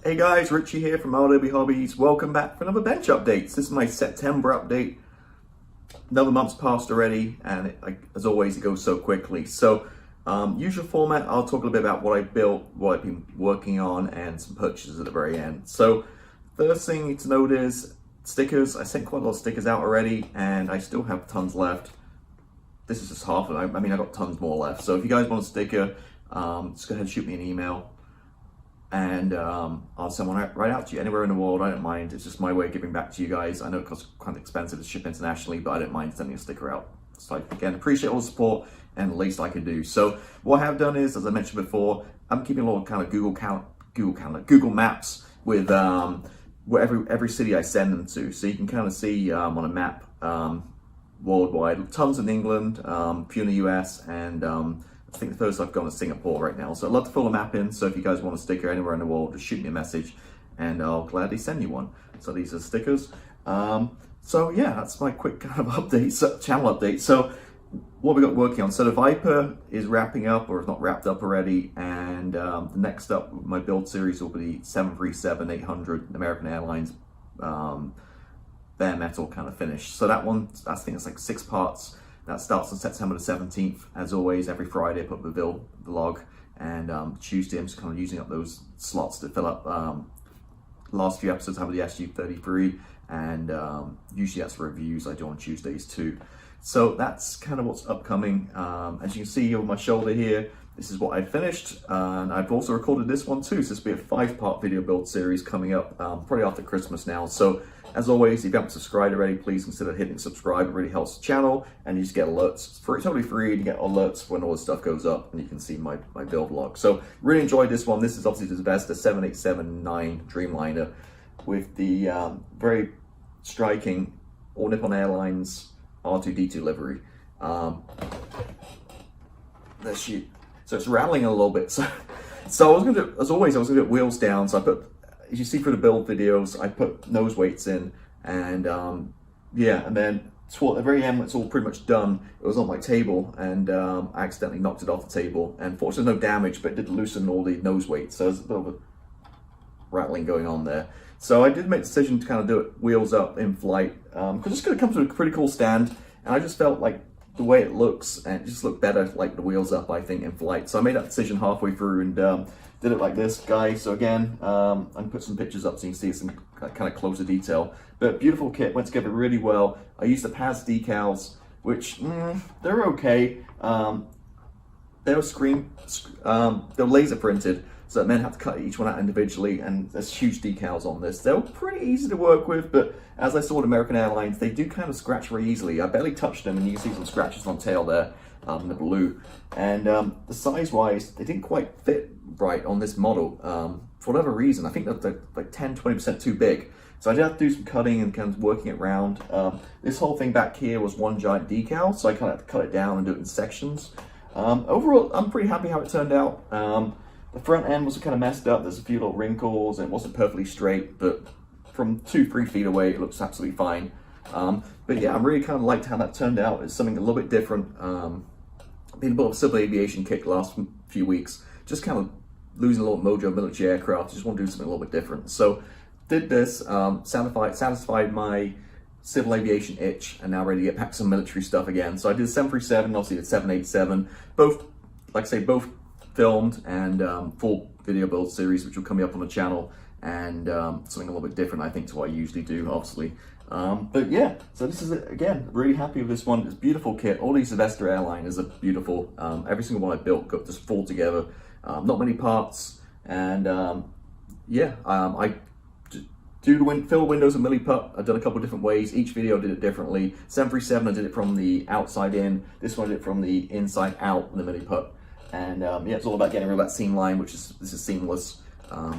Hey guys, Richie here from RW Hobbies. Welcome back for another bench update. This is my September update. Another month's passed already, and as always, it goes so quickly. So, usual format, I'll talk a little bit about what I built, what I've been working on, and some purchases at the very end. So, first thing to note is stickers. I sent quite a lot of stickers out already, and I still have tons left. This is just half of them. I mean, I've got tons more left. So, if you guys want a sticker, just go ahead and shoot me an email. And I'll send one right out to you anywhere in the world. I don't mind. It's just my way of giving back to you guys. I know it costs quite expensive to ship internationally, but I don't mind sending a sticker out. So again, appreciate all the support and the least I can do. So what I have done is, as I mentioned before, I'm keeping a lot of kind of Google Maps with every city I send them to. So you can kind of see on a map worldwide, tons in England, few in the US, and I think the first I've gone to Singapore right now. So I'd love to fill a map in. So if you guys want a sticker anywhere in the world, just shoot me a message and I'll gladly send you one. So these are stickers. So yeah, that's my quick kind of update, channel update. So what we got working on. So the Viper is wrapping up, or is not wrapped up already. And the next up, my build series will be 737-800 American Airlines bare metal kind of finish. So that one, I think it's like 6 parts. That starts on September the 17th. As always, every Friday I put the build vlog, and Tuesday I'm just kind of using up those slots to fill up. Last few episodes have the SU-33, and usually that's reviews I do on Tuesdays too. So that's kind of what's upcoming. As you can see over my shoulder here, this is what I finished, and I've also recorded this one too. So this will be a 5-part video build series coming up probably after Christmas now. So as always, if you haven't subscribed already, please consider hitting subscribe. It really helps the channel, and you just get alerts. It's totally free, and you get alerts when all this stuff goes up, and you can see my build log. So really enjoyed this one. This is obviously the Zvezda 787-9 Dreamliner with the very striking All Nippon Airlines R2-D2 livery. Let's shoot. So it's rattling a little bit. So I was gonna do, as always, I was gonna do wheels down. So I put, as you see through the build videos, I put nose weights in, and yeah, and then at the very end, when it's all pretty much done, it was on my table, and I accidentally knocked it off the table, and fortunately no damage, but it did loosen all the nose weights, so there's a bit of a rattling going on there. So I did make the decision to kind of do it wheels up in flight, because it's going to come to a pretty cool stand, and I just felt like the way it looks, and it just looked better like the wheels up, I think, in flight. So I made that decision halfway through and did it like this, guys. So again, I can put some pictures up so you can see some kind of closer detail. But beautiful kit, went together really well. I used the PAS decals, which they're okay. They were they're laser printed, so that meant I had to cut each one out individually, and there's huge decals on this. They were pretty easy to work with, but as I saw with American Airlines, they do kind of scratch very easily. I barely touched them, and you can see some scratches on tail there, in the blue. And the size-wise, they didn't quite fit right on this model. For whatever reason, I think they're like 10-20% too big. So I did have to do some cutting and kind of working it around. This whole thing back here was one giant decal, so I kind of had to cut it down and do it in sections. Overall, I'm pretty happy how it turned out. The front end was kind of messed up. There's a few little wrinkles, and it wasn't perfectly straight, but from 2-3 feet away, it looks absolutely fine. But yeah, I'm really kind of liked how that turned out. It's something a little bit different. Been a bit of a civil aviation kick the last few weeks. Just kind of losing a little mojo of military aircraft. Just want to do something a little bit different. So did this, satisfied my civil aviation itch, and now ready to get back to some military stuff again. So I did 737, obviously the 787, both, like I say, both filmed, and full video build series, which will come up on the channel, and something a little bit different, I think, to what I usually do, obviously. But yeah, so this is it again. Really happy with this one. It's a beautiful kit. All these Zvezda airliners are beautiful. Every single one I built got just full together. Not many parts, and yeah, I do fill windows with milliput. I've done a couple of different ways. Each video I did it differently. 737, I did it from the outside in. This one I did it from the inside out with the milliput. And yeah, it's all about getting rid of that seam line, this is seamless,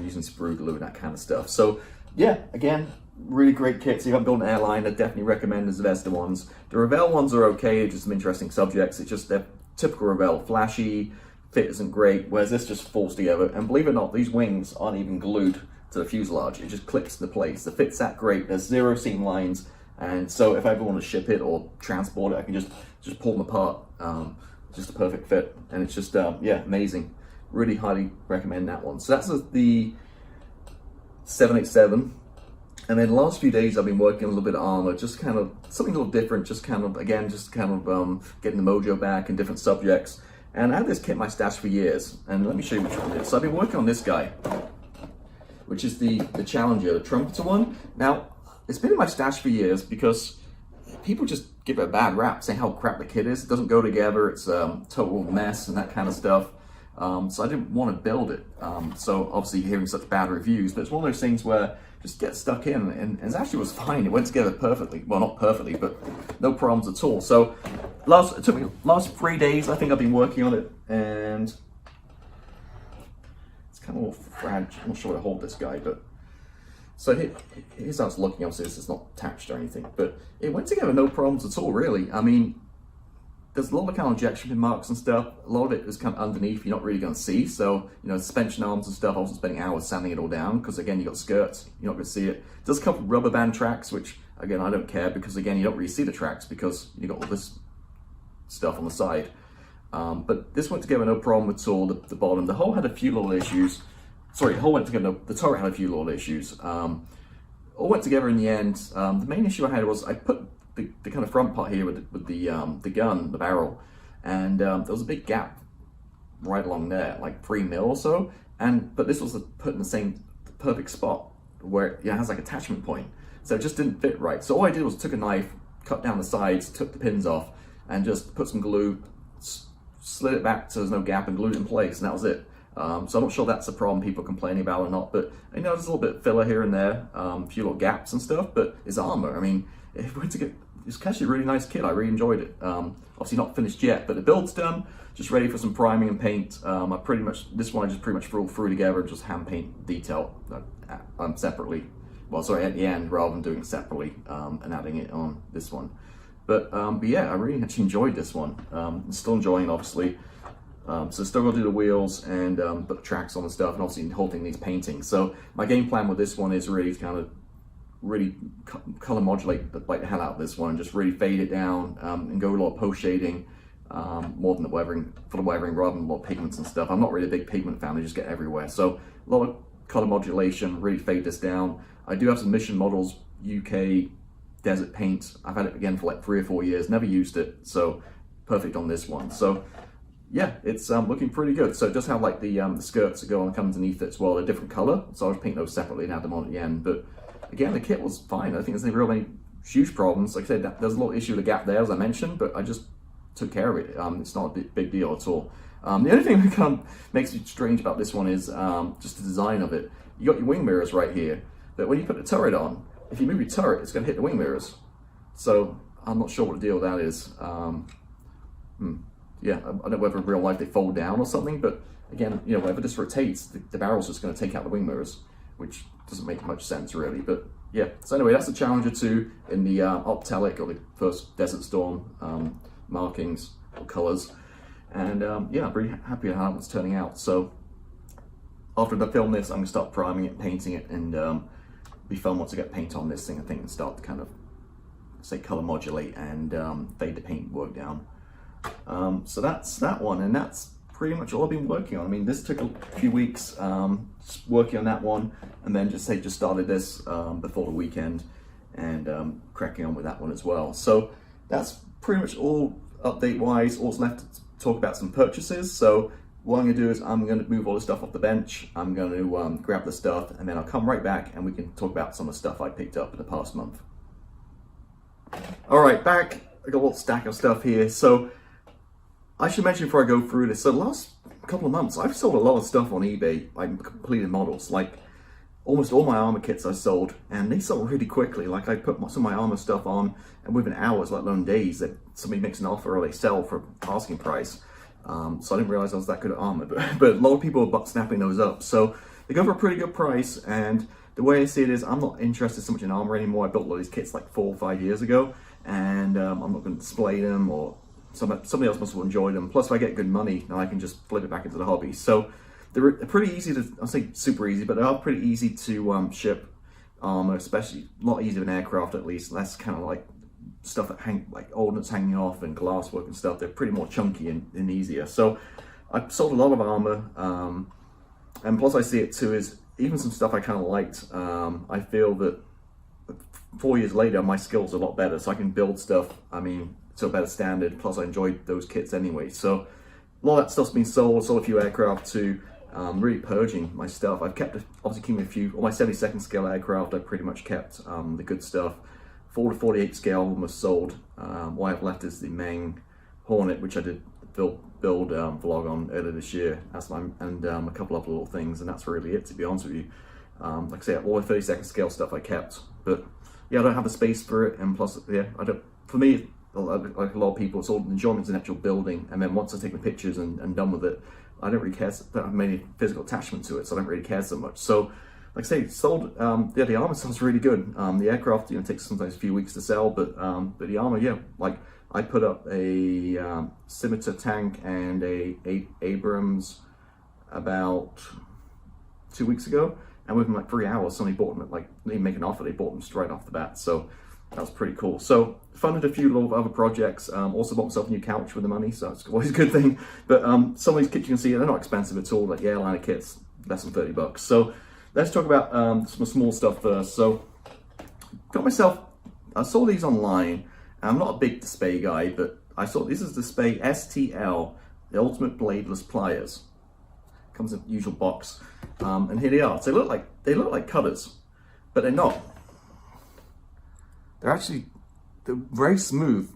using sprue glue and that kind of stuff. So yeah, again, really great kits. If you haven't built an airline, I definitely recommend the Zvezda ones. The Revell ones are okay, they're just some interesting subjects. It's just they're typical Revell, flashy, fit isn't great, whereas this just falls together. And believe it or not, these wings aren't even glued to the fuselage. It just clicks into place. The fit's that great. There's 0 seam lines, and so if I ever want to ship it or transport it, I can just pull them apart. Just a perfect fit, and it's just yeah, amazing. Really highly recommend that one. So that's the 787. And then the last few days I've been working on a little bit of armor, just kind of something a little different, just kind of, again, getting the mojo back in different subjects. And I had this kit in my stash for years, and let me show you which one it is. So I've been working on this guy, which is the Challenger, the Trumpeter one. Now, it's been in my stash for years because people just give it a bad rap, saying how crap the kit is. It doesn't go together, it's a total mess and that kind of stuff. So I didn't want to build it. So obviously hearing such bad reviews, but it's one of those things where just get stuck in, and it actually was fine. It went together perfectly. Well, not perfectly, but no problems at all. So it took me last 3 days, I think I've been working on it, and it's kind of a little fragile. I'm not sure how to hold this guy, but so here's how it's looking. Obviously this is not attached or anything, but it went together no problems at all, really. I mean, there's a lot of kind of injection pin marks and stuff. A lot of it is kind of underneath, you're not really going to see. So, you know, suspension arms and stuff, I wasn't spending hours sanding it all down because, again, you got skirts, you're not going to see it. It does come with rubber band tracks, which, again, I don't care because, again, you don't really see the tracks because you got all this stuff on the side. But this went together no problem at all. The bottom, the hull had a few little issues. Sorry, the hull went together, the turret had a few little issues. All went together in the end. The main issue I had was I put the kind of front part here with the gun, the barrel, and there was a big gap right along there, like 3 mil or so. But this was put in the perfect spot where it has like attachment point, so it just didn't fit right. So all I did was took a knife, cut down the sides, took the pins off, and just put some glue, slid it back so there's no gap, and glued it in place, and that was it. So I'm not sure that's a problem people are complaining about or not, but you know, there's a little bit of filler here and there, a few little gaps and stuff, but it's armor. I mean, it's actually a really nice kit. I really enjoyed it. Obviously not finished yet, but the build's done, just ready for some priming and paint. This one I just pretty much threw together and just hand paint detail separately. Well, sorry, at the end, rather than doing it separately and adding it on this one. But yeah, I really actually enjoyed this one. I'm still enjoying it, obviously. So still gotta do the wheels and put the tracks on the stuff, and obviously the whole thing needs painting. So my game plan with this one is really kind of color modulate like the hell out of this one, just really fade it down and go with a lot of post shading more than the weathering, for the weathering, rather than a lot of pigments and stuff. I'm not really a big pigment fan, they just get everywhere. So a lot of color modulation, really fade this down. I do have some Mission Models UK desert paint. I've had it again for like 3 or 4 years, never used it, so perfect on this one. So yeah, it's looking pretty good. So it does have like the skirts that go on, come underneath it as well. They're a different color, so I'll paint those separately and add them on at the end. But again, the kit was fine. I think there's not really huge problems. Like I said, there's a little issue with the gap there, as I mentioned, but I just took care of it. It's not a big deal at all. The only thing that kind of makes me strange about this one is just the design of it. You got your wing mirrors right here, but when you put the turret on, if you move your turret, it's going to hit the wing mirrors. So I'm not sure what the deal with that is. Yeah, I don't know whether in real life they fold down or something, but again, you know, whenever this rotates, the barrel's just going to take out the wing mirrors, which doesn't make much sense really. But yeah, so anyway, that's the Challenger 2 in the Op Telic, or the first Desert Storm markings or colors. And yeah, I'm pretty happy with how it's turning out. So after I film this, I'm going to start priming it, painting it, and be fun once I get paint on this thing, I think, and start to kind of, say, color modulate and fade the paint work down. So that's that one, and that's pretty much all I've been working on. I mean, this took a few weeks just working on that one, and then just started this before the weekend, and cracking on with that one as well. So that's pretty much all update wise. All's left to talk about some purchases. So what I'm going to do is I'm going to move all the stuff off the bench. I'm going to grab the stuff, and then I'll come right back and we can talk about some of the stuff I picked up in the past month. All right, back. I got a little stack of stuff here. So I should mention before I go through this, so the last couple of months, I've sold a lot of stuff on eBay, like completed models. Like almost all my armor kits I sold, and they sold really quickly. Like I put some of my armor stuff on, and within hours, let alone days, that somebody makes an offer or they sell for asking price. So I didn't realize I was that good at armor, but a lot of people are snapping those up. So they go for a pretty good price, and the way I see it is I'm not interested so much in armor anymore. I built all these kits like 4 or 5 years ago, and I'm not going to display them, or somebody else must have enjoyed them. Plus, if I get good money, then I can just flip it back into the hobby. So they're pretty easy to, I'll say super easy, but they are pretty easy to ship armor, especially a lot easier than aircraft at least. That's kind of like stuff that like ordnance hanging off and glasswork and stuff. They're pretty more chunky and easier. So I've sold a lot of armor, and plus I see it too is even some stuff I kind of liked, I feel that 4 years later, my skills are a lot better, so I can build stuff, I mean, to a better standard, plus I enjoyed those kits anyway. So a lot of that stuff's been sold a few aircraft to, really purging my stuff. I've kept, obviously keeping a few, all my 72nd scale aircraft, I've pretty much kept the good stuff. 4 to 48 scale almost sold. What I have left is the Meng Hornet, which I did build vlog on earlier this year. That's my, and a couple other little things, and that's really it, to be honest with you. Like I say, all the 32nd scale stuff I kept, but yeah, I don't have the space for it, and plus, yeah, I don't. For me, like a lot of people, it's all enjoyment in actual building, and then once I take the pictures and done with it, I don't really care. Don't have many physical attachment to it, so I don't really care so much. So, like I say, sold. Yeah, the armor sounds really good. The aircraft, you know, takes sometimes a few weeks to sell, but the armor, yeah, like I put up a Scimitar tank and a Abrams about 2 weeks ago, and within like 3 hours, somebody bought them. Like, they didn't make an offer; they bought them straight off the bat. So that was pretty cool. So funded a few little other projects. Also bought myself a new couch with the money, so it's always a good thing. But some of these kits you can see, they're not expensive at all. Like the airliner kits, less than $30. So let's talk about some small stuff first. So got myself, I saw these online. I'm not a big display guy, but I saw this is display STL, the Ultimate Bladeless Pliers. Comes in the usual box, and here they are. So they look like cutters, but they're not. They're very smooth.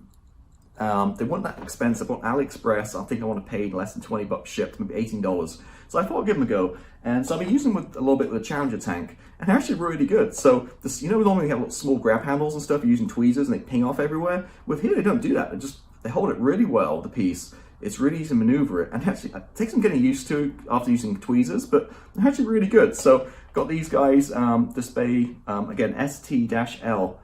They weren't that expensive. On AliExpress, I think I want to pay less than $20 shipped, maybe $18. So I thought I'd give them a go. And so I've been using them with a little bit with the Challenger tank, and they're actually really good. So this, you know, normally we have little small grab handles and stuff, you're using tweezers and they ping off everywhere. With here, they don't do that. They hold it really well, the piece. It's really easy to maneuver it, and actually it takes some getting used to after using tweezers, but they're actually really good. So got these guys, display, again, ST-L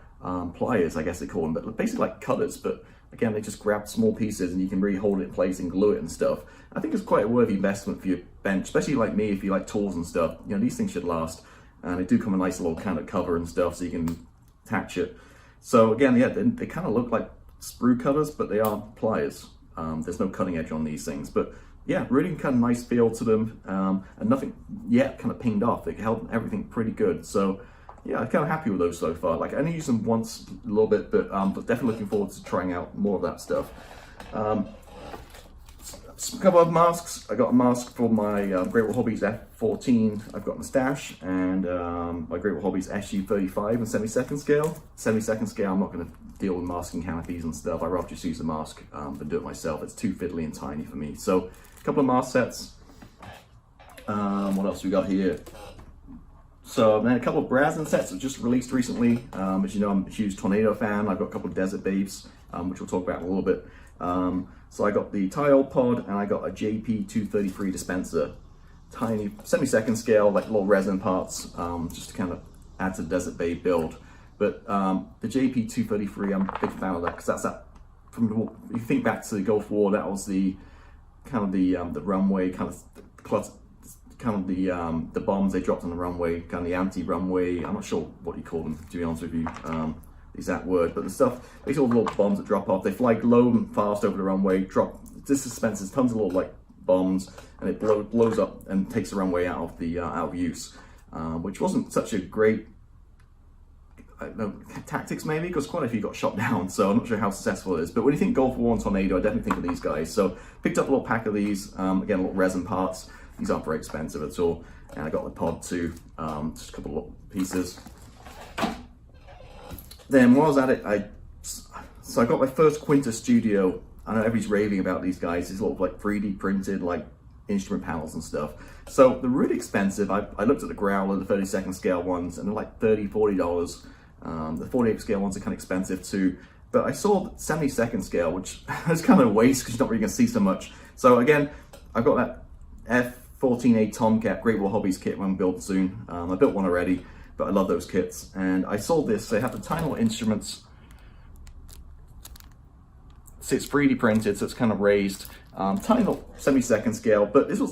pliers, I guess they call them, but basically like cutters, but again, they just grab small pieces and you can really hold it in place and glue it and stuff. I think it's quite a worthy investment for your bench, especially like me, if you like tools and stuff. You know, these things should last, and they do come in a nice little kind of cover and stuff, so you can attach it. So again, yeah, they kind of look like sprue cutters, but they are pliers. There's no cutting edge on these things, but yeah, really kind of nice feel to them, and nothing yet kind of pinged off. They held everything pretty good. So yeah, I'm kind of happy with those so far. Like I only used them once a little bit, but definitely looking forward to trying out more of that stuff. A couple of masks. I got a mask for my Great Wall Hobbies F14. I've got my stash, and my Great Wall Hobbies SU35 and 72nd scale. 72nd scale, I'm not going to deal with masking canopies and stuff. I'd rather just use a mask than do it myself. It's too fiddly and tiny for me. So a couple of mask sets. What else we got here? So then a couple of Brazen sets that just released recently. As you know, I'm a huge Tornado fan. I've got a couple of Desert Babes, which we'll talk about in a little bit. So I got the tile pod, and I got a JP233 dispenser. Tiny 72nd scale, like little resin parts, just to kind of add to the Desert Babe build. But the JP233, I'm a big fan of that, because that's that, from the, if you think back to the Gulf War, that was the kind of the runway, kind of the bombs they dropped on the runway, kind of the anti-runway, I'm not sure what you call them, to be honest with you, the exact word, but the stuff, basically all the little bombs that drop off, they fly low and fast over the runway, drop, this dispenses tons of little like bombs, and it blows up and takes the runway out of the out of use, which wasn't such a great, I don't know, tactics maybe, because quite a few got shot down, so I'm not sure how successful it is. But when you think Gulf War and Tornado, I definitely think of these guys. So picked up a little pack of these, again, little resin parts. These aren't very expensive at all. And I got the pod too, just a couple of little pieces. Then while I was at it, so I got my first Quintus Studio. I know everybody's raving about these guys. These little like 3D printed like instrument panels and stuff. So they're really expensive. I looked at the Growler, the 32nd scale ones, and they're like $30, $40. The 48 scale ones are kind of expensive too. But I saw the 72nd scale, which is kind of a waste because you're not really going to see so much. So again, I've got that F14A Tomcat Great Wall Hobbies kit when I'm built soon. I built one already, but I love those kits. And I saw this. They have the tiny little instruments. So it's 3D printed, so it's kind of raised. Tiny little 72nd scale, but this was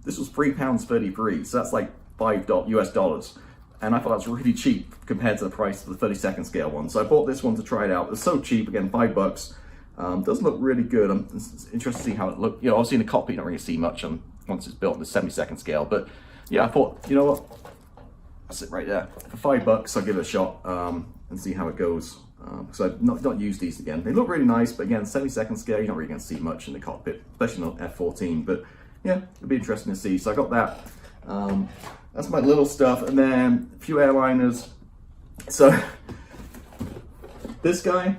this was £3.33, so that's like $5 US. And I thought that was really cheap compared to the price of the 32nd scale one. So I bought this one to try it out. It's so cheap, again, $5. Does look really good. It's interested to see how it looks. You know, obviously in the cockpit, you don't really see much once it's built in the 72nd scale, but yeah, I thought, you know what, I'll sit right there. For $5, I'll give it a shot and see how it goes. Because I've not used these again. They look really nice, but again, 70-second scale, you're not really going to see much in the cockpit, especially on F14. But yeah, it'll be interesting to see. So I got that. That's my little stuff, and then a few airliners. So this guy,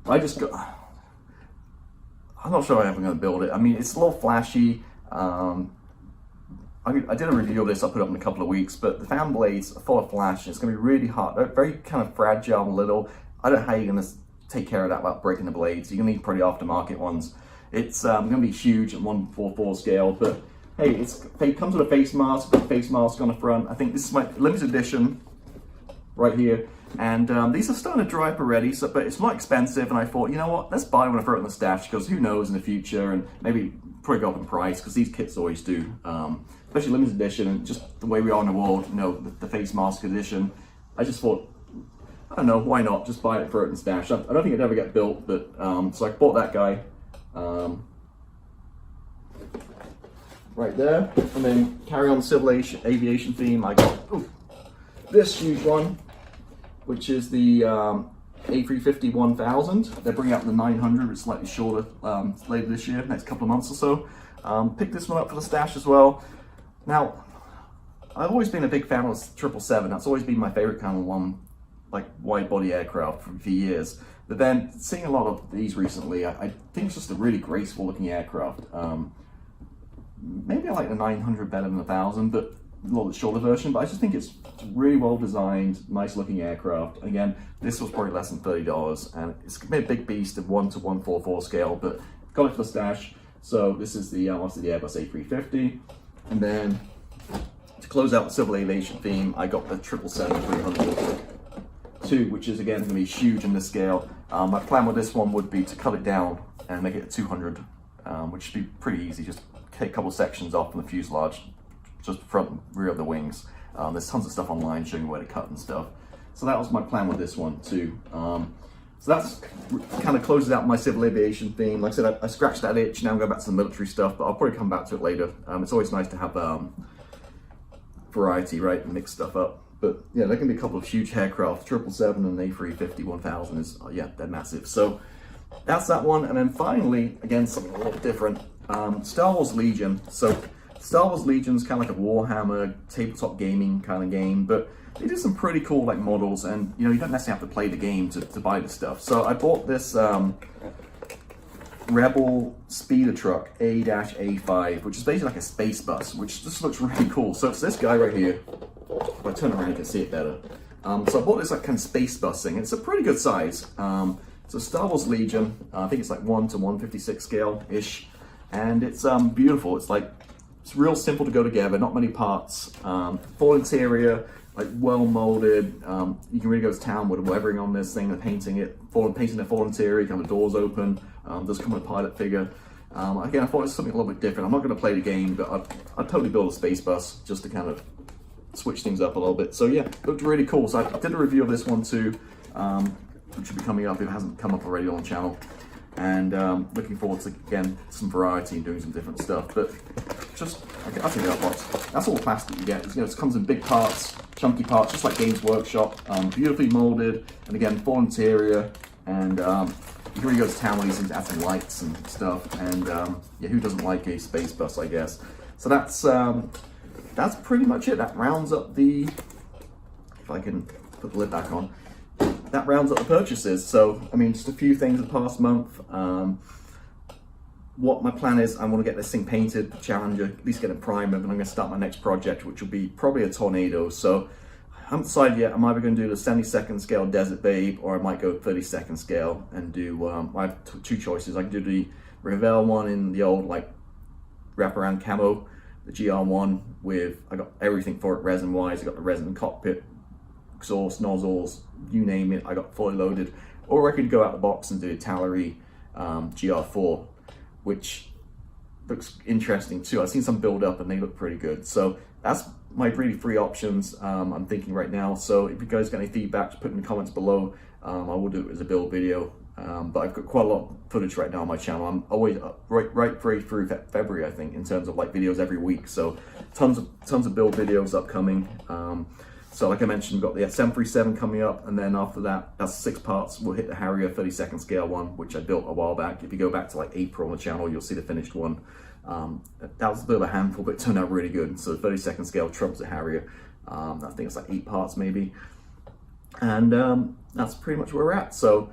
I just got. I'm not sure I'm ever going to build it. I mean, it's a little flashy. I did a review of this, I'll put it up in a couple of weeks, but the fan blades are full of flash, and it's going to be really hard. They're very kind of fragile and little. I don't know how you're going to take care of that without breaking the blades. You're going to need probably aftermarket ones. It's going to be huge at 1/44 scale, but hey, it comes with a face mask, got a face mask on the front. I think this is my limited edition right here. And these are starting to dry up already, but it's not expensive, and I thought, you know what, let's buy one and throw it in the stash, because who knows in the future, and maybe probably go up in price, because these kits always do. Especially limited edition, and just the way we are in the world, you know, the face mask edition. I just thought, I don't know, why not? Just buy it, throw it in the stash. I don't think it'd ever get built, but so I bought that guy right there, and then carry on the civil aviation theme. I got this huge one, which is the A350 1000. They're bringing out the 900, it's slightly shorter later this year, next couple of months or so. Picked this one up for the stash as well. Now, I've always been a big fan of 777. That's always been my favorite kind of one, like wide body aircraft for years. But then seeing a lot of these recently, I think it's just a really graceful looking aircraft. Maybe I like the 900 better than the 1000, but a little bit shorter version, but I just think it's really well designed, nice looking aircraft. And again, this was probably less than $30, and it's a big beast of 1 to 144 scale, but got it for the stash. So this is the obviously the Airbus A350, and then to close out the civil aviation theme, I got the 777-300 2, which is again going to be huge in this scale. My plan with this one would be to cut it down and make it a 200, which should be pretty easy. Just take a couple sections off from the fuselage, just front and rear of the wings. There's tons of stuff online showing you where to cut and stuff. So that was my plan with this one too. So that's kind of closes out my civil aviation theme. Like I said, I scratched that itch. Now I'm going back to the military stuff, but I'll probably come back to it later. It's always nice to have variety, right, and mix stuff up. But yeah, there can be a couple of huge aircraft. 777 and A350 1000 is, yeah, they're massive. So that's that one. And then finally, again, something a little different. Star Wars Legion. So Star Wars Legion's kind of like a Warhammer tabletop gaming kind of game, but they do some pretty cool like models, and you know, you don't necessarily have to play the game to buy this stuff. So I bought this Rebel speeder truck A-A5, which is basically like a space bus, which just looks really cool. So it's this guy right here. If I turn around, you can see it better. So I bought this like kind of space bus thing, and it's a pretty good size. So Star Wars Legion, I think it's like 1 to 156 scale-ish, and it's beautiful. It's real simple to go together, not many parts. Full interior, like well molded. You can really go to town with the weathering on this thing and painting the full interior. You can have the doors open. Does come with a pilot figure. Again, I thought it was something a little bit different. I'm not going to play the game, but I'd totally build a space bus just to kind of switch things up a little bit. So yeah, it looked really cool. So I did a review of this one too, which should be coming up if it hasn't come up already on the channel. And looking forward to, again, some variety and doing some different stuff. But just, okay, I'll take it out box. That's all plastic you get. You know, it comes in big parts, chunky parts, just like Games Workshop. Beautifully molded, and again, full interior. And you can really go to town with these things, add some lights and stuff. And yeah, who doesn't like a space bus, I guess. So that's pretty much it. That rounds up the, if I can put the lid back on, that rounds up the purchases. So, I mean, just a few things the past month. What my plan is, I want to get this thing painted, the Challenger, at least get a primer, and I'm going to start my next project, which will be probably a Tornado. So I haven't decided yet. I'm either going to do the 72nd scale Desert Babe, or I might go 32nd scale and do, I have two choices. I can do the Revell one in the old like wraparound camo, the GR1 with, I got everything for it resin wise. I got the resin cockpit, exhaust, nozzles, you name it, I got fully loaded. Or I could go out the box and do a Tallery GR4, which looks interesting too. I've seen some build up and they look pretty good. So that's my really three options I'm thinking right now. So if you guys got any feedback, put in the comments below. I will do it as a build video But I've got quite a lot of footage right now on my channel. I'm always right through February, I think, in terms of like videos every week. So tons of build videos upcoming. So like I mentioned, we've got the 737 coming up, and then after that, that's 6 parts. We'll hit the Harrier 32nd scale one, which I built a while back. If you go back to like April on the channel, you'll see the finished one. That was a bit of a handful, but it turned out really good. So the 32nd scale trumps the Harrier. I think it's like 8 parts maybe. And that's pretty much where we're at. So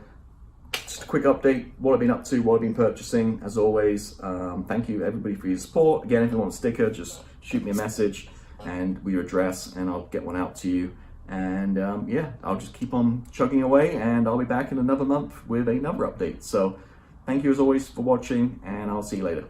just a quick update, what I've been up to, what I've been purchasing. As always, thank you everybody for your support. Again, if you want a sticker, just shoot me a message and with your address, and I'll get one out to you. And yeah, I'll just keep on chugging away, and I'll be back in another month with another update. So thank you as always for watching, and I'll see you later.